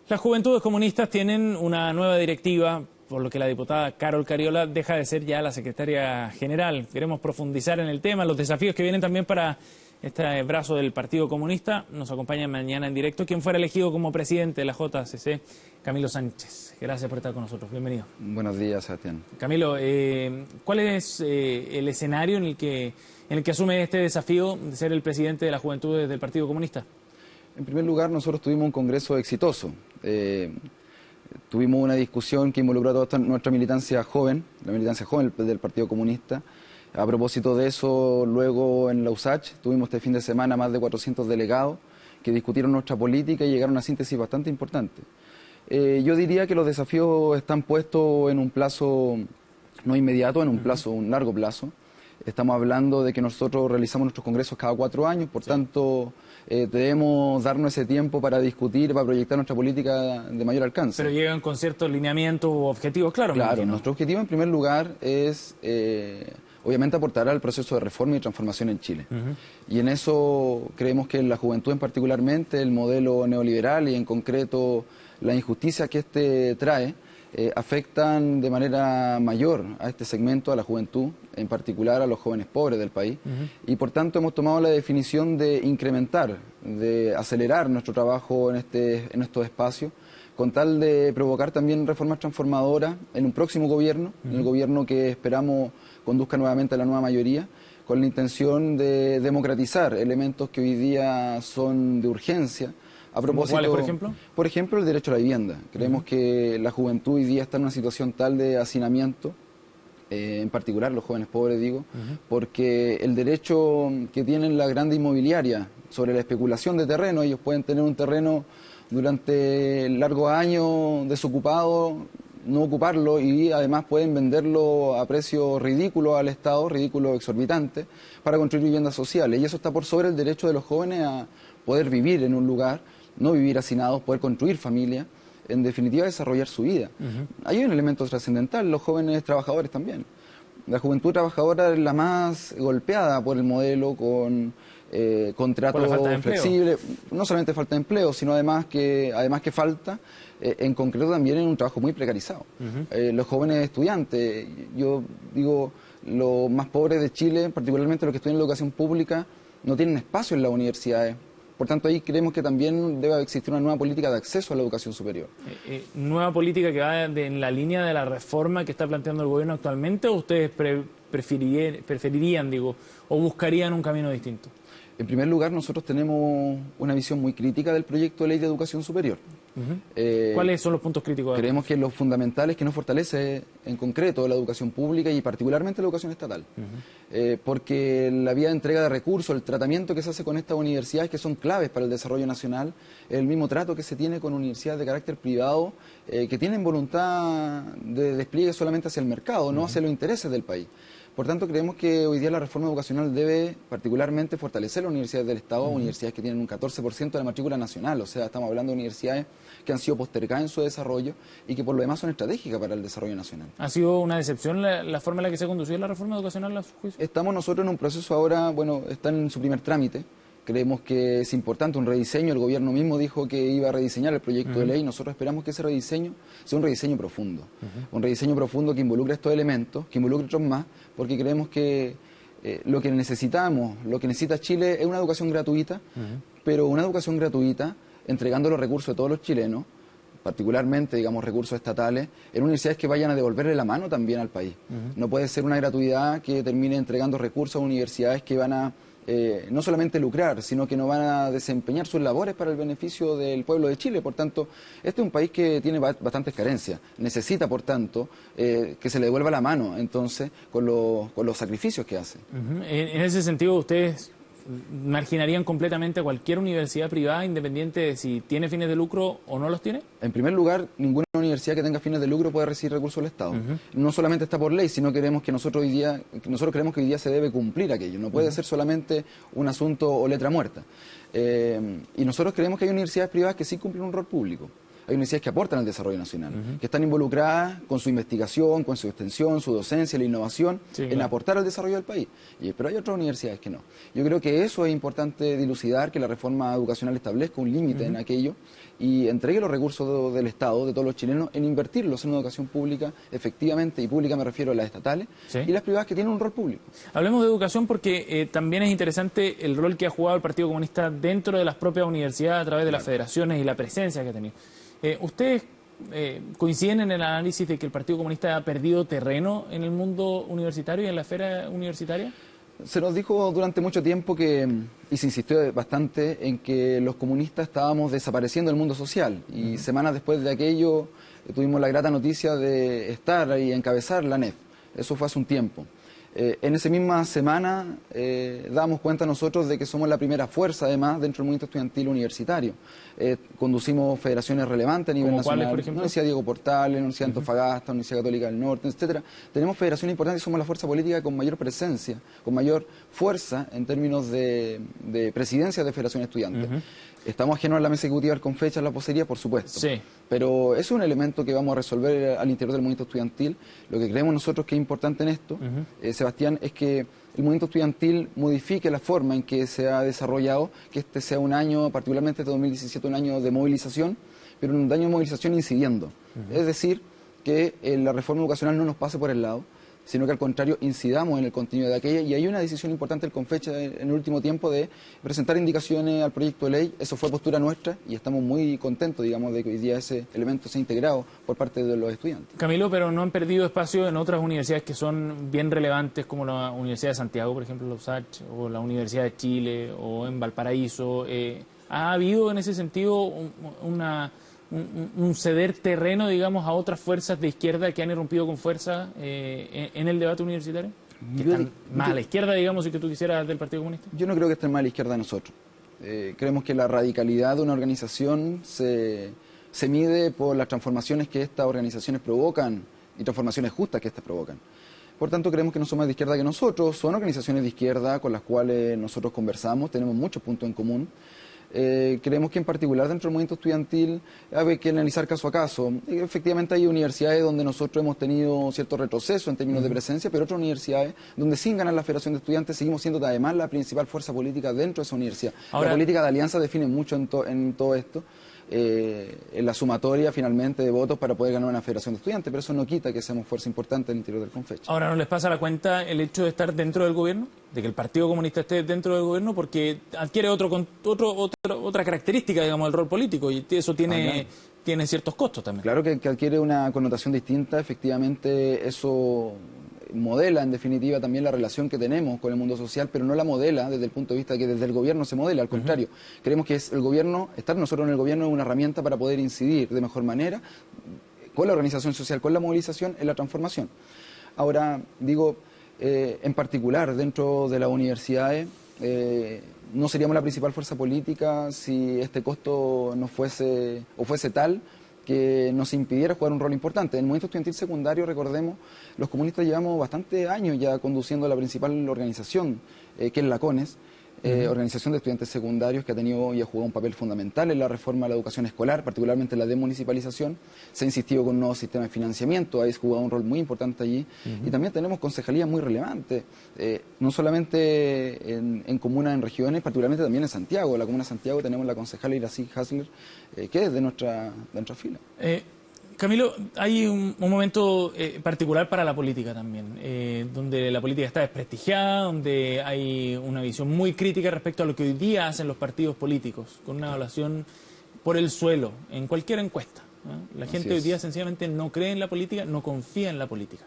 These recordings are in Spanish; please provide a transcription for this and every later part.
Las Juventudes Comunistas tienen una nueva directiva, por lo que la diputada Carol Cariola deja de ser ya la secretaria general. Queremos profundizar en el tema, los desafíos que vienen también para este brazo del Partido Comunista. Nos acompaña mañana en directo quien fuera elegido como presidente de la JCC, Camilo Sánchez. Gracias por estar con nosotros. Bienvenido. Buenos días, Sebastián. Camilo, ¿cuál es el escenario en el que asume este desafío de ser el presidente de las Juventudes del Partido Comunista? En primer lugar, nosotros tuvimos un congreso exitoso. Tuvimos una discusión que involucró a toda nuestra militancia joven, la militancia joven del Partido Comunista. A propósito de eso, luego en la USACH tuvimos este fin de semana más de 400 delegados que discutieron nuestra política y llegaron a una síntesis bastante importante. Yo diría que los desafíos están puestos en un plazo no inmediato, en un largo plazo. Estamos hablando de que nosotros realizamos nuestros congresos cada 4 años, por tanto debemos darnos ese tiempo para discutir, para proyectar nuestra política de mayor alcance. Pero llegan con ciertos lineamientos u objetivos, claro. Claro, nuestro objetivo en primer lugar es obviamente aportar al proceso de reforma y transformación en Chile. Y en eso creemos que la juventud en particularmente, el modelo neoliberal y en concreto la injusticia que este trae, afectan de manera mayor a este segmento, a la juventud, en particular a los jóvenes pobres del país. Y por tanto hemos tomado la definición de incrementar, de acelerar nuestro trabajo en estos espacios, con tal de provocar también reformas transformadoras en un próximo gobierno, en el gobierno que esperamos conduzca nuevamente a la nueva mayoría, con la intención de democratizar elementos que hoy día son de urgencia. A propósito, ¿cuáles, por ejemplo? Por ejemplo, el derecho a la vivienda. Creemos que la juventud hoy día está en una situación tal de hacinamiento, en particular los jóvenes pobres, digo, porque el derecho que tienen las grandes inmobiliarias sobre la especulación de terreno, ellos pueden tener un terreno durante largos años desocupado, no ocuparlo y además pueden venderlo a precios ridículos al Estado, ridículos exorbitantes, para construir viviendas sociales. Y eso está por sobre el derecho de los jóvenes a poder vivir en un lugar, no vivir hacinados, poder construir familia, en definitiva desarrollar su vida. Hay un elemento trascendental, los jóvenes trabajadores también. La juventud trabajadora es la más golpeada por el modelo con contratos flexibles, no solamente falta de empleo, sino además que falta, en concreto también en un trabajo muy precarizado. Los jóvenes estudiantes, yo digo, los más pobres de Chile, particularmente los que estudian en la educación pública, no tienen espacio en las universidades. Por tanto, ahí creemos que también debe existir una nueva política de acceso a la educación superior. ¿Nueva política que va en la línea de la reforma que está planteando el gobierno actualmente o ustedes preferirían, o buscarían un camino distinto? En primer lugar, nosotros tenemos una visión muy crítica del proyecto de ley de educación superior. ¿Cuáles son los puntos críticos? Creemos que lo fundamental es que no fortalece en concreto la educación pública y particularmente la educación estatal. Porque la vía de entrega de recursos, el tratamiento que se hace con estas universidades que son claves para el desarrollo nacional, es el mismo trato que se tiene con universidades de carácter privado que tienen voluntad de despliegue solamente hacia el mercado, no hacia los intereses del país. Por tanto, creemos que hoy día la reforma educacional debe particularmente fortalecer las universidades del Estado, universidades que tienen un 14% de la matrícula nacional, o sea, estamos hablando de universidades que han sido postergadas en su desarrollo y que por lo demás son estratégicas para el desarrollo nacional. ¿Ha sido una decepción la forma en la que se ha conducido la reforma educacional a su juicio? Estamos nosotros en un proceso ahora, bueno, está en su primer trámite. Creemos que es importante un rediseño, el gobierno mismo dijo que iba a rediseñar el proyecto de ley, nosotros esperamos que ese rediseño sea un rediseño profundo, un rediseño profundo que involucre estos elementos, que involucre otros más, porque creemos que lo que necesitamos, lo que necesita Chile es una educación gratuita, pero una educación gratuita entregando los recursos de todos los chilenos, particularmente, digamos, recursos estatales, en universidades que vayan a devolverle la mano también al país. No puede ser una gratuidad que termine entregando recursos a universidades que van a no solamente lucrar, sino que no van a desempeñar sus labores para el beneficio del pueblo de Chile. Por tanto, este es un país que tiene bastantes carencias. Necesita, por tanto, que se le devuelva la mano, entonces, con los sacrificios que hace. En ese sentido, ¿ustedes marginarían completamente a cualquier universidad privada, independiente de si tiene fines de lucro o no los tiene? En primer lugar, ninguna universidad que tenga fines de lucro puede recibir recursos del Estado. No solamente está por ley, sino nosotros creemos que hoy día se debe cumplir aquello. No puede ser solamente un asunto o letra muerta. Y nosotros creemos que hay universidades privadas que sí cumplen un rol público. hay universidades que aportan al desarrollo nacional, que están involucradas con su investigación, con su extensión, su docencia, la innovación, en aportar al desarrollo del país. Pero hay otras universidades que no. Yo creo que eso es importante dilucidar, que la reforma educacional establezca un límite en aquello y entregue los recursos del Estado, de todos los chilenos, en invertirlos en una educación pública, efectivamente, y pública me refiero a las estatales, y las privadas que tienen un rol público. Hablemos de educación porque también es interesante el rol que ha jugado el Partido Comunista dentro de las propias universidades a través de las federaciones y la presencia que ha tenido. ¿Ustedes coinciden en el análisis de que el Partido Comunista ha perdido terreno en el mundo universitario y en la esfera universitaria? Se nos dijo durante mucho tiempo y se insistió bastante en que los comunistas estábamos desapareciendo del mundo social. Y semanas después de aquello tuvimos la grata noticia de estar y encabezar la ANEF. Eso fue hace un tiempo. En esa misma semana damos cuenta nosotros de que somos la primera fuerza, además, dentro del movimiento estudiantil universitario. Conducimos federaciones relevantes a nivel nacional. ¿Cuáles, por ejemplo? La Universidad Diego Portales, la Universidad Antofagasta, la Universidad Católica del Norte, etcétera. Tenemos federaciones importantes y somos la fuerza política con mayor presencia, con mayor fuerza en términos de presidencia de federaciones estudiantes. Estamos ajenos a la mesa ejecutiva con fechas, la vocería, por supuesto. Sí. Pero es un elemento que vamos a resolver al interior del movimiento estudiantil. Lo que creemos nosotros que es importante en esto, Sebastián, es que el movimiento estudiantil modifique la forma en que se ha desarrollado, que este sea un año, particularmente este 2017, un año de movilización, pero un año de movilización incidiendo. Es decir, que la reforma educacional no nos pase por el lado, sino que al contrario incidamos en el contenido de aquella, y hay una decisión importante del CONFECHA en el último tiempo de presentar indicaciones al proyecto de ley. Eso fue postura nuestra y estamos muy contentos, digamos, de que hoy día ese elemento sea integrado por parte de los estudiantes. Camilo, pero no han perdido espacio en otras universidades que son bien relevantes, como la Universidad de Santiago, por ejemplo, la USACH, o la Universidad de Chile, o en Valparaíso. ¿Ha habido en ese sentido un ceder terreno, digamos, a otras fuerzas de izquierda que han irrumpido con fuerza en el debate universitario? ¿Que están más a la izquierda, digamos, si que tú quisieras, del Partido Comunista? Yo no creo que estén más a la izquierda de nosotros. Creemos que la radicalidad de una organización se mide por las transformaciones que estas organizaciones provocan y transformaciones justas que estas provocan. Por tanto, creemos que no son más de izquierda que nosotros. Son organizaciones de izquierda con las cuales nosotros conversamos, tenemos muchos puntos en común. Creemos que en particular dentro del movimiento estudiantil hay que analizar caso a caso. Efectivamente hay universidades donde nosotros hemos tenido cierto retroceso en términos de presencia, pero otras universidades donde sin ganar la Federación de Estudiantes seguimos siendo además la principal fuerza política dentro de esa universidad. Ahora, la política de alianza define mucho en todo esto. En la sumatoria finalmente de votos para poder ganar una federación de estudiantes, pero eso no quita que seamos fuerza importante en el interior del CONFECHA. Ahora, ¿no les pasa la cuenta el hecho de estar dentro del gobierno? De que el Partido Comunista esté dentro del gobierno, porque adquiere otra característica, digamos, del rol político, y eso tiene ciertos costos también. Claro que adquiere una connotación distinta, efectivamente eso modela en definitiva también la relación que tenemos con el mundo social, pero no la modela desde el punto de vista de que desde el gobierno se modela, al contrario. Creemos que es el gobierno, estar nosotros en el gobierno es una herramienta para poder incidir de mejor manera con la organización social, con la movilización en la transformación. Ahora, digo, en particular dentro de las universidades, no seríamos la principal fuerza política si este costo no fuese o fuese tal que nos impidiera jugar un rol importante. En el movimiento estudiantil secundario, recordemos, los comunistas llevamos bastantes años ya conduciendo la principal organización, que es la CONES, Organización de Estudiantes Secundarios, que ha tenido y ha jugado un papel fundamental en la reforma de la educación escolar, particularmente la demunicipalización. Se ha insistido con un nuevo sistema de financiamiento, ha jugado un rol muy importante allí. Y también tenemos concejalías muy relevantes, no solamente en comunas, en regiones, particularmente también en Santiago. En la comuna de Santiago tenemos la concejala Iracy Hasler, que es de nuestra fila. Camilo, hay un momento particular para la política también, donde la política está desprestigiada, donde hay una visión muy crítica respecto a lo que hoy día hacen los partidos políticos, con una evaluación por el suelo, en cualquier encuesta, ¿no? La gente hoy día sencillamente no cree en la política, no confía en la política.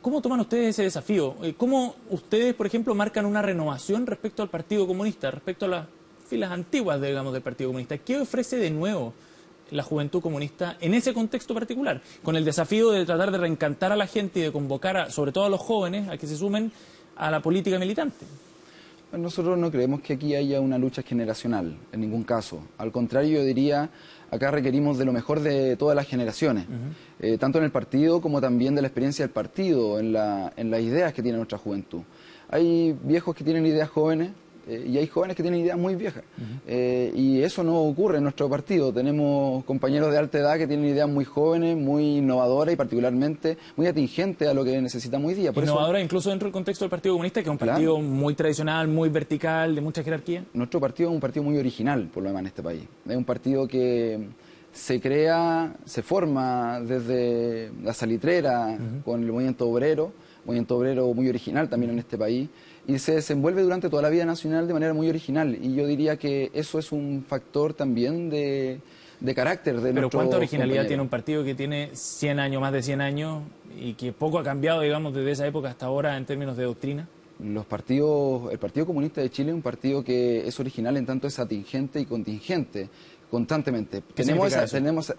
¿Cómo toman ustedes ese desafío? ¿Cómo ustedes, por ejemplo, marcan una renovación respecto al Partido Comunista, respecto a las filas antiguas, digamos, del Partido Comunista? ¿Qué ofrece de nuevo la juventud comunista en ese contexto particular, con el desafío de tratar de reencantar a la gente y de convocar, sobre todo a los jóvenes, a que se sumen a la política militante? Nosotros no creemos que aquí haya una lucha generacional, en ningún caso. Al contrario, yo diría, acá requerimos de lo mejor de todas las generaciones, tanto en el partido como también de la experiencia del partido, en las ideas que tiene nuestra juventud. Hay viejos que tienen ideas jóvenes, y hay jóvenes que tienen ideas muy viejas. Y eso no ocurre en nuestro partido. Tenemos compañeros de alta edad que tienen ideas muy jóvenes, muy innovadoras y particularmente muy atingentes a lo que necesitamos hoy día. Innovadoras incluso dentro del contexto del Partido Comunista, que es un partido muy tradicional, muy vertical, de mucha jerarquía. Nuestro partido es un partido muy original, por lo demás, en este país. Es un partido que se crea, se forma desde la salitrera con el movimiento obrero muy original también en este país, y se desenvuelve durante toda la vida nacional de manera muy original, y yo diría que eso es un factor también de carácter de Pero ¿cuánta originalidad compañero tiene un partido que tiene 100 años, más de 100 años, y que poco ha cambiado, digamos, desde esa época hasta ahora en términos de doctrina? El Partido Comunista de Chile es un partido que es original en tanto es atingente y contingente constantemente. Tenemos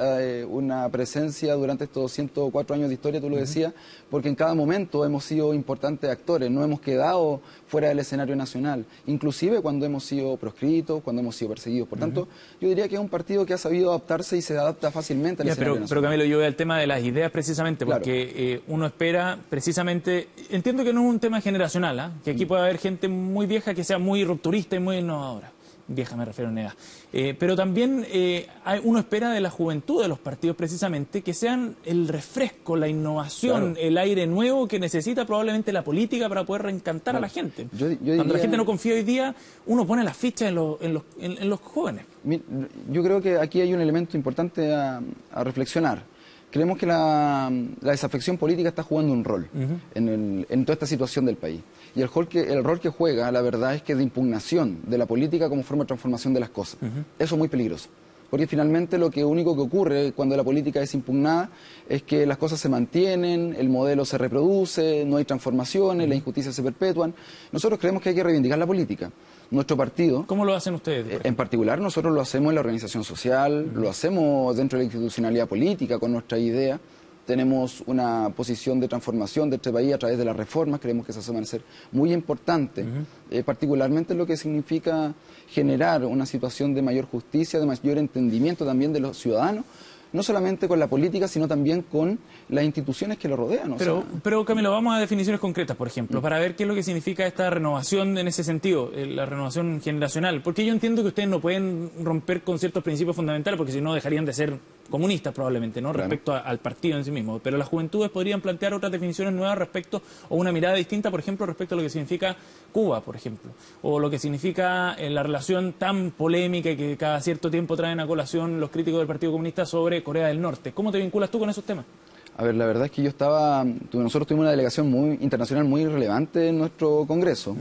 una presencia durante estos 104 años de historia, tú lo decías, porque en cada momento hemos sido importantes actores, no hemos quedado fuera del escenario nacional, inclusive cuando hemos sido proscritos, cuando hemos sido perseguidos. Por tanto, yo diría que es un partido que ha sabido adaptarse y se adapta fácilmente al escenario nacional. Pero Camilo, yo voy al tema de las ideas precisamente, porque uno espera precisamente, entiendo que no es un tema generacional, que aquí puede haber gente muy vieja que sea muy rupturista y muy innovadora. Vieja me refiero en edad. Pero también uno espera de la juventud de los partidos precisamente que sean el refresco, la innovación, el aire nuevo que necesita probablemente la política para poder reencantar a la gente. Cuando la gente no confía hoy día, uno pone las fichas en los jóvenes. Yo creo que aquí hay un elemento importante a reflexionar. Creemos que la desafección política está jugando un rol en toda esta situación del país. Y el rol que juega, la verdad, es que es de impugnación de la política como forma de transformación de las cosas. Eso es muy peligroso. Porque finalmente lo único que ocurre cuando la política es impugnada es que las cosas se mantienen, el modelo se reproduce, no hay transformaciones, las injusticias se perpetúan. Nosotros creemos que hay que reivindicar la política. Nuestro partido... ¿Cómo lo hacen ustedes? En particular, nosotros lo hacemos en la organización social, lo hacemos dentro de la institucionalidad política con nuestra idea. Tenemos una posición de transformación de este país a través de las reformas, creemos que esas van a ser muy importantes, particularmente lo que significa generar una situación de mayor justicia, de mayor entendimiento también de los ciudadanos, no solamente con la política, sino también con las instituciones que lo rodean. Pero Camilo, vamos a definiciones concretas, por ejemplo, para ver qué es lo que significa esta renovación en ese sentido, la renovación generacional. Porque yo entiendo que ustedes no pueden romper con ciertos principios fundamentales, porque si no dejarían de ser comunistas probablemente, ¿no? Claro. Respecto al partido en sí mismo. Pero las juventudes podrían plantear otras definiciones nuevas respecto, o una mirada distinta, por ejemplo, respecto a lo que significa Cuba, por ejemplo, o lo que significa la relación tan polémica y que cada cierto tiempo traen a colación los críticos del Partido Comunista sobre Corea del Norte. ¿Cómo te vinculas tú con esos temas? A ver, la verdad es que nosotros tuvimos una delegación internacional muy relevante en nuestro Congreso,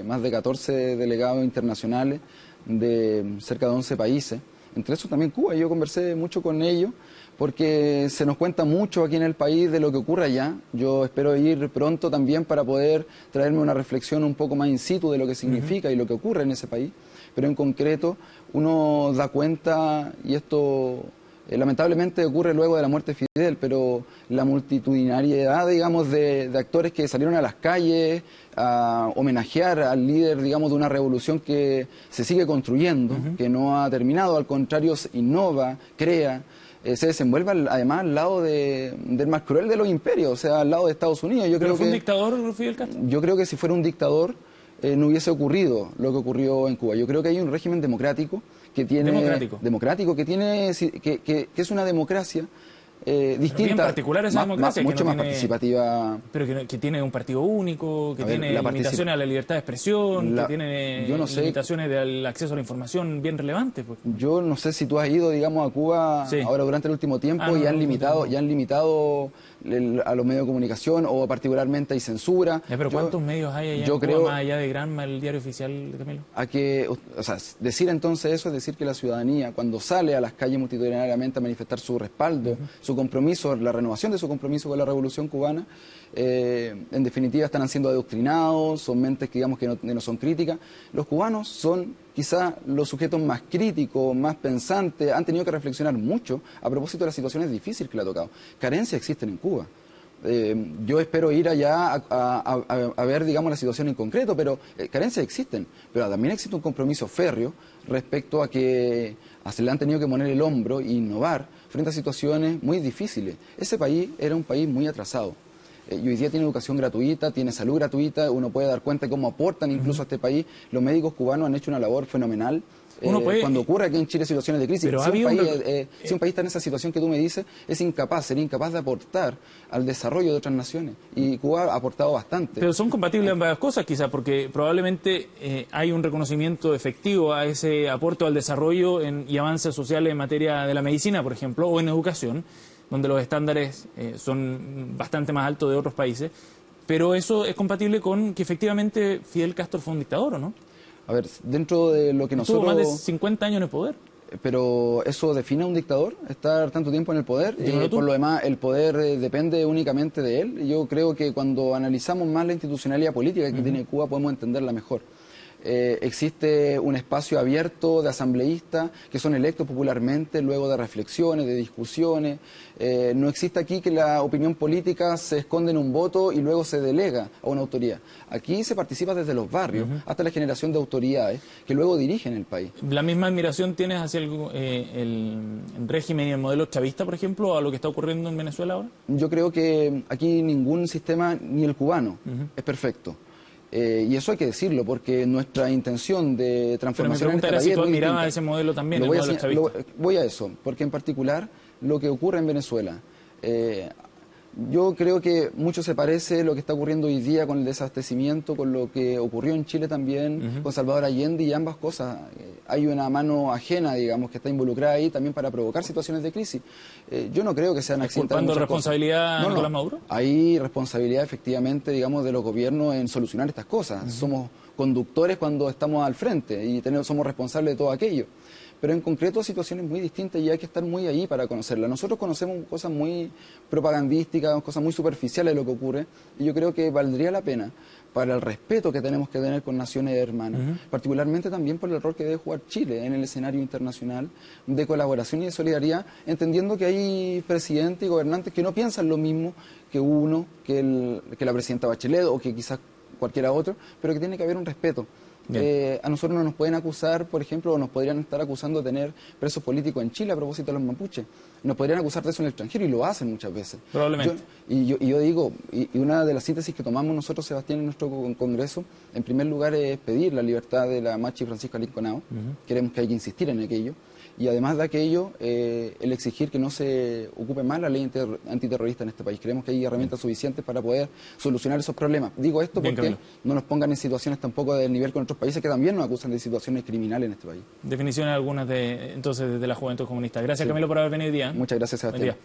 más de 14 delegados internacionales de cerca de 11 países, entre esos también Cuba. Yo conversé mucho con ellos porque se nos cuenta mucho aquí en el país de lo que ocurre allá. Yo espero ir pronto también para poder traerme una reflexión un poco más in situ de lo que significa y lo que ocurre en ese país, pero en concreto uno da cuenta, y esto... lamentablemente ocurre luego de la muerte de Fidel, pero la multitudinariedad, digamos, de actores que salieron a las calles a homenajear al líder, digamos, de una revolución que se sigue construyendo, que no ha terminado, al contrario, innova, crea, se desenvuelve además al lado del más cruel de los imperios, o sea, al lado de Estados Unidos. ¿Pero fue un dictador, Fidel Castro? Yo creo que si fuera un dictador no hubiese ocurrido lo que ocurrió en Cuba. Yo creo que hay un régimen democrático que tiene... Democrático, que es una democracia distinta. En particular esa democracia. Mucho más participativa. Pero que tiene un partido único, que tiene limitaciones a la libertad de expresión, que tiene limitaciones del acceso a la información bien relevantes. Pues. Yo no sé si tú has ido, digamos, a Cuba ahora durante el último tiempo y han limitado a los medios de comunicación, o particularmente hay censura. Pero ¿cuántos medios hay allá en Cuba, más allá de Granma, el diario oficial de Camilo? Decir entonces eso es decir que la ciudadanía, cuando sale a las calles multitudinariamente a manifestar su respaldo, su compromiso, la renovación de su compromiso con la revolución cubana, en definitiva están siendo adoctrinados, son mentes que digamos que no son críticas. Los cubanos son quizá los sujetos más críticos, más pensantes, han tenido que reflexionar mucho a propósito de las situaciones difíciles que le ha tocado. Carencias existen en Cuba. Yo espero ir allá a ver, digamos, la situación en concreto, pero carencias existen. Pero también existe un compromiso férreo respecto a que se le han tenido que poner el hombro e innovar frente a situaciones muy difíciles. Ese país era un país muy atrasado. y hoy día tiene educación gratuita, tiene salud gratuita, uno puede dar cuenta de cómo aportan incluso a este país. Los médicos cubanos han hecho una labor fenomenal. Cuando ocurre aquí en Chile situaciones de crisis, si un país está en esa situación que tú me dices, sería incapaz de aportar al desarrollo de otras naciones. Y Cuba ha aportado bastante. Pero son compatibles ambas cosas, quizás, porque probablemente hay un reconocimiento efectivo a ese aporte al desarrollo y avances sociales en materia de la medicina, por ejemplo, o en educación, donde los estándares son bastante más altos de otros países. Pero eso es compatible con que efectivamente Fidel Castro fue un dictador, ¿o no? A ver, dentro de lo que nosotros... Estuvo más de 50 años en el poder. Pero ¿eso define a un dictador? ¿Estar tanto tiempo en el poder? Por lo demás, el poder depende únicamente de él. Yo creo que cuando analizamos más la institucionalidad política que tiene Cuba, podemos entenderla mejor. Existe un espacio abierto de asambleístas que son electos popularmente luego de reflexiones, de discusiones. No existe aquí que la opinión política se esconde en un voto y luego se delega a una autoridad. Aquí se participa desde los barrios hasta la generación de autoridades que luego dirigen el país. ¿La misma admiración tienes hacia el régimen y el modelo chavista, por ejemplo, a lo que está ocurriendo en Venezuela ahora? Yo creo que aquí ningún sistema, ni el cubano, es perfecto. Y eso hay que decirlo, porque nuestra intención de transformación en este país es muy distinta. Pero mi pregunta era si tú admirabas ese modelo también, el modelo chavista. Voy a eso, porque en particular lo que ocurre en Venezuela, yo creo que mucho se parece lo que está ocurriendo hoy día con el desabastecimiento, con lo que ocurrió en Chile también, con Salvador Allende, y ambas cosas. Hay una mano ajena, digamos, que está involucrada ahí también para provocar situaciones de crisis. Yo no creo que sean accidentes. ¿Culpando responsabilidad a Nicolás Maduro? Hay responsabilidad, efectivamente, digamos, de los gobiernos en solucionar estas cosas. Somos conductores cuando estamos al frente y somos responsables de todo aquello. Pero en concreto situaciones muy distintas y hay que estar muy ahí para conocerlas. Nosotros conocemos cosas muy propagandísticas, cosas muy superficiales de lo que ocurre, y yo creo que valdría la pena, para el respeto que tenemos que tener con naciones hermanas, particularmente también por el rol que debe jugar Chile en el escenario internacional de colaboración y de solidaridad, entendiendo que hay presidentes y gobernantes que no piensan lo mismo que uno, que la presidenta Bachelet o que quizás cualquiera otro, pero que tiene que haber un respeto. A nosotros no nos pueden acusar, por ejemplo, o nos podrían estar acusando de tener presos políticos en Chile a propósito de los mapuches. Nos podrían acusar de eso en el extranjero y lo hacen muchas veces. Probablemente. Yo digo, y una de las síntesis que tomamos nosotros, Sebastián, en nuestro congreso, en primer lugar es pedir la libertad de la Machi Francisca Linconao. Queremos que hay que insistir en aquello. Y además de aquello, el exigir que no se ocupe más la ley antiterrorista en este país. Creemos que hay herramientas suficientes para poder solucionar esos problemas. Digo esto porque no nos pongan en situaciones tampoco del nivel con otros países que también nos acusan de situaciones criminales en este país. Definiciones algunas entonces desde la Juventud Comunista. Gracias, Camilo, por haber venido hoy día. Muchas gracias, Sebastián.